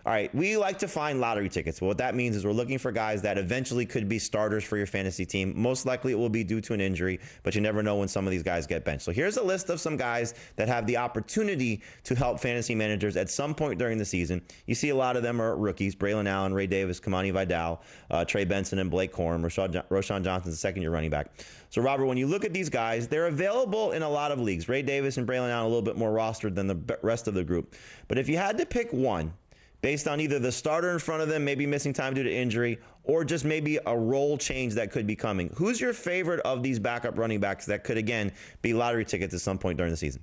All right, we like to find lottery tickets. What that means is we're looking for guys that eventually could be starters for your fantasy team. Most likely it will be due to an injury, but you never know when some of these guys get benched. So here's a list of some guys that have the opportunity to help fantasy managers at some point during the season. You see a lot of them are rookies: Braelon Allen, Ray Davis, Kimani Vidal, Trey Benson, and Blake Corum. Roschon Johnson's a second-year running back. So, Robert, when you look at these guys, they're available in a lot of leagues. Ray Davis and Braelon Allen a little bit more rostered than the rest of the group. But if you had to pick one, based on either the starter in front of them, maybe missing time due to injury, or just maybe a role change that could be coming, who's your favorite of these backup running backs that could, again, be lottery tickets at some point during the season?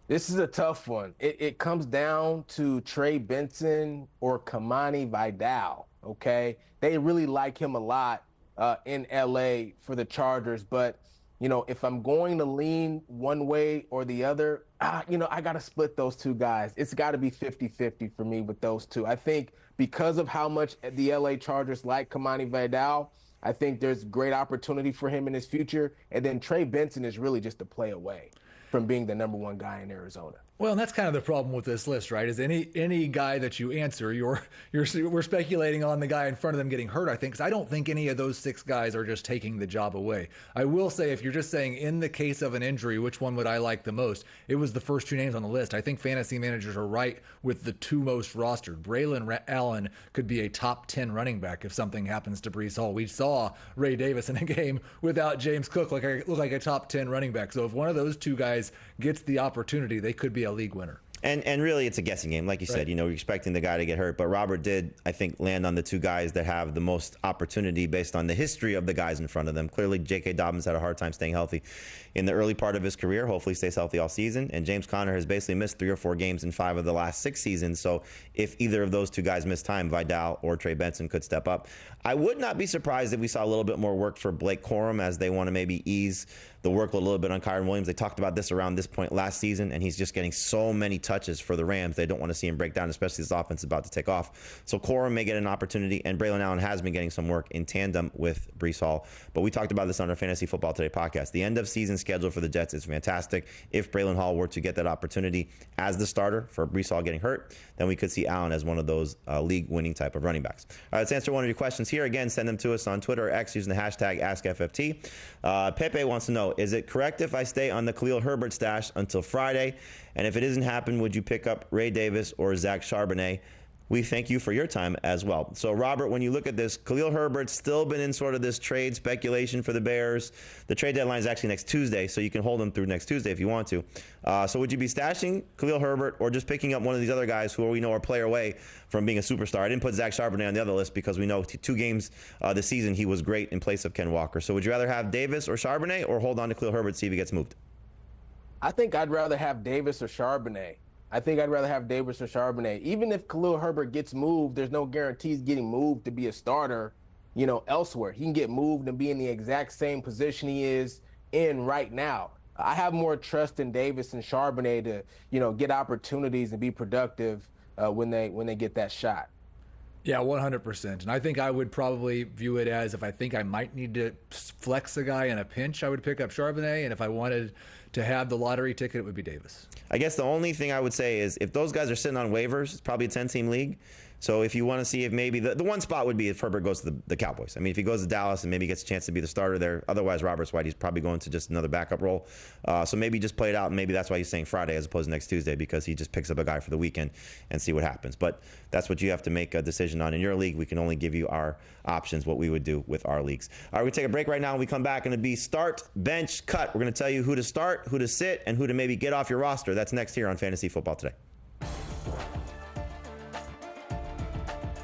This is a tough one. It comes down to Trey Benson or Kimani Vidal, okay? They really like him a lot in L.A. for the Chargers, but, you know, if I'm going to lean one way or the other, you know, I got to split those two guys. It's got to be 50-50 for me with those two. I think because of how much the L.A. Chargers like Kimani Vidal, I think there's great opportunity for him in his future. And then Trey Benson is really just a play away from being the number one guy in Arizona. Well, and that's kind of the problem with this list, right? Is any guy that you answer, we're speculating on the guy in front of them getting hurt, I think, because I don't think any of those six guys are just taking the job away. I will say, if you're just saying in the case of an injury, which one would I like the most? It was the first two names on the list. I think fantasy managers are right with the two most rostered. Braelon Allen could be a top 10 running back if something happens to Breece Hall. We saw Ray Davis in a game without James Cook look like a top 10 running back. So if one of those two guys gets the opportunity, they could be a league winner. And really, it's a guessing game. Like you said, you know, you're expecting the guy to get hurt. But Robert did, I think, land on the two guys that have the most opportunity based on the history of the guys in front of them. Clearly, J.K. Dobbins had a hard time staying healthy in the early part of his career. Hopefully stays healthy all season. And James Conner has basically missed 3 or 4 games in 5 of the last 6 seasons. So if either of those two guys miss time, Vidal or Trey Benson could step up. I would not be surprised if we saw a little bit more work for Blake Corum as they want to maybe ease the workload a little bit on Kyren Williams. They talked about this around this point last season, and he's just getting so many touches for the Rams. They don't want to see him break down, especially this offense is about to take off. So Corum may get an opportunity, and Braelon Allen has been getting some work in tandem with Breece Hall. But we talked about this on our Fantasy Football Today podcast. The end of season schedule for the Jets is fantastic. If Braelon Hall were to get that opportunity as the starter for Breece Hall getting hurt, then we could see Allen as one of those league-winning type of running backs. All right, let's answer one of your questions here. Again, send them to us on Twitter or X using the hashtag AskFFT. Pepe wants to know, is it correct if I stay on the Khalil Herbert stash until Friday? And if it doesn't happen, would you pick up Ray Davis or Zach Charbonnet? We thank you for your time as well. So, Robert, when you look at this, Khalil Herbert's still been in sort of this trade speculation for the Bears. The trade deadline is actually next Tuesday, so you can hold him through next Tuesday if you want to. So would you be stashing Khalil Herbert or just picking up one of these other guys who we know are player away from being a superstar? I didn't put Zach Charbonnet on the other list because we know 2 games this season he was great in place of Ken Walker. So would you rather have Davis or Charbonnet or hold on to Khalil Herbert, see if he gets moved? I think I'd rather have Davis or Charbonnet. Even if Khalil Herbert gets moved, there's no guarantees getting moved to be a starter, you know, elsewhere. He can get moved and be in the exact same position he is in right now. I have more trust in Davis and Charbonnet to, you know, get opportunities and be productive when they get that shot. Yeah, 100%. And I think I would probably view it as, if I think I might need to flex a guy in a pinch, I would pick up Charbonnet. And if I wanted to have the lottery ticket, it would be Davis. I guess the only thing I would say is if those guys are sitting on waivers, it's probably a 10-team league. So if you want to see if maybe the one spot would be if Herbert goes to the Cowboys. I mean, if he goes to Dallas and maybe gets a chance to be the starter there. Otherwise, Robert's White, he's probably going to just another backup role. So maybe just play it out, and maybe that's why he's saying Friday as opposed to next Tuesday, because he just picks up a guy for the weekend and see what happens. But that's what you have to make a decision on. In your league, we can only give you our options, what we would do with our leagues. All right, we take a break right now. When we come back, going to be start, bench, cut. We're going to tell you who to start, who to sit, and who to maybe get off your roster. That's next here on Fantasy Football Today.